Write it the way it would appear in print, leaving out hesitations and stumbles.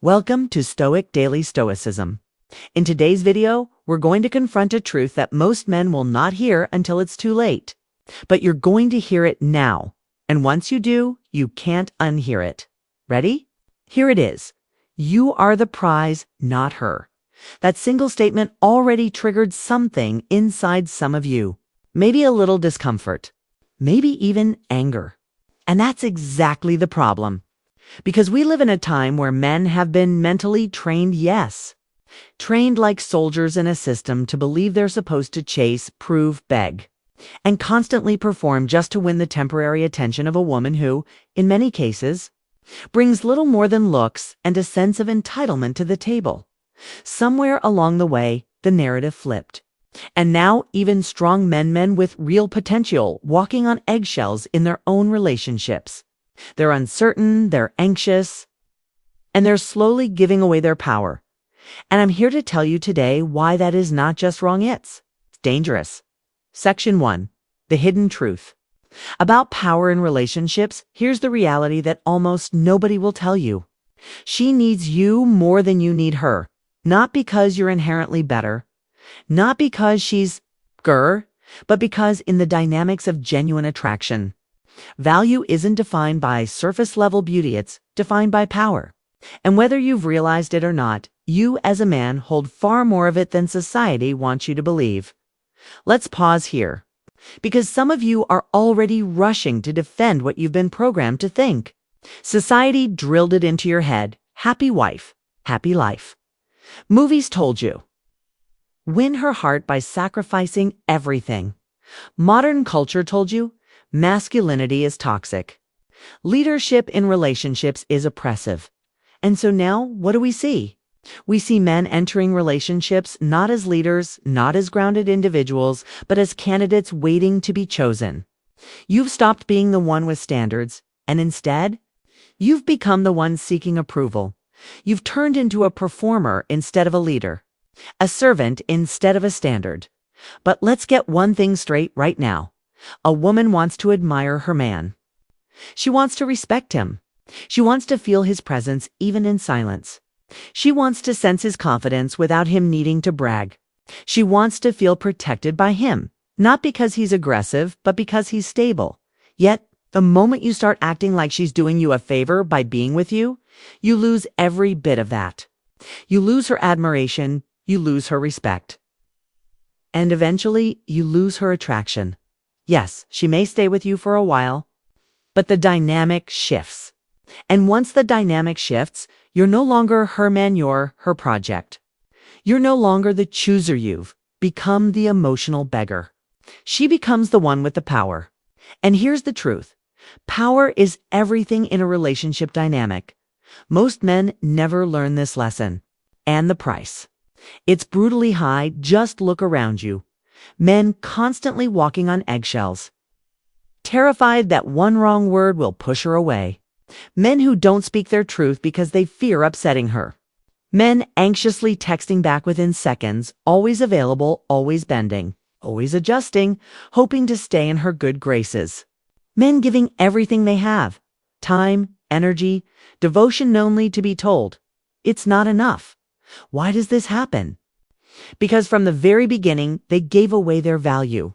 Welcome to Stoic Daily Stoicism. In today's video, we're going to confront a truth that most men will not hear until it's too late. But you're going to hear it now. And once you do, you can't unhear it. Ready? Here it is. You are the prize, not her. That single statement already triggered something inside some of you. Maybe a little discomfort. Maybe even anger. And that's exactly the problem. Because we live in a time where men have been mentally trained, yes. Trained like soldiers in a system to believe they're supposed to chase, prove, beg, and constantly perform just to win the temporary attention of a woman who, in many cases, brings little more than looks and a sense of entitlement to the table. Somewhere along the way, the narrative flipped. And now even strong men with real potential walking on eggshells in their own relationships. They're uncertain, they're anxious, and they're slowly giving away their power. And I'm here to tell you today why that is not just wrong, it's dangerous. Section 1. The Hidden Truth. About power in relationships, here's the reality that almost nobody will tell you. She needs you more than you need her. Not because you're inherently better. Not because she's but because in the dynamics of genuine attraction. Value isn't defined by surface-level beauty, it's defined by power. And whether you've realized it or not, you as a man hold far more of it than society wants you to believe. Let's pause here, because some of you are already rushing to defend what you've been programmed to think. Society drilled it into your head. Happy wife, happy life. Movies told you. Win her heart by sacrificing everything. Modern culture told you. Masculinity is toxic. Leadership in relationships is oppressive. And so now, what do we see? We see men entering relationships not as leaders, not as grounded individuals, but as candidates waiting to be chosen. You've stopped being the one with standards, and instead, you've become the one seeking approval. You've turned into a performer instead of a leader, a servant instead of a standard. But let's get one thing straight right now. A woman wants to admire her man. She wants to respect him. She wants to feel his presence even in silence. She wants to sense his confidence without him needing to brag. She wants to feel protected by him, not because he's aggressive, but because he's stable. Yet, the moment you start acting like she's doing you a favor by being with you, you lose every bit of that. You lose her admiration, you lose her respect. And eventually, you lose her attraction. Yes, she may stay with you for a while, but the dynamic shifts. And once the dynamic shifts, you're no longer her man, you're her project. You're no longer the chooser, you've become the emotional beggar. She becomes the one with the power. And here's the truth. Power is everything in a relationship dynamic. Most men never learn this lesson. And the price. It's brutally high, just look around you. Men constantly walking on eggshells, terrified that one wrong word will push her away. Men who don't speak their truth because they fear upsetting her. Men anxiously texting back within seconds, always available, always bending, always adjusting, hoping to stay in her good graces. Men giving everything they have, time, energy, devotion only to be told, it's not enough. Why does this happen? Because from the very beginning, they gave away their value.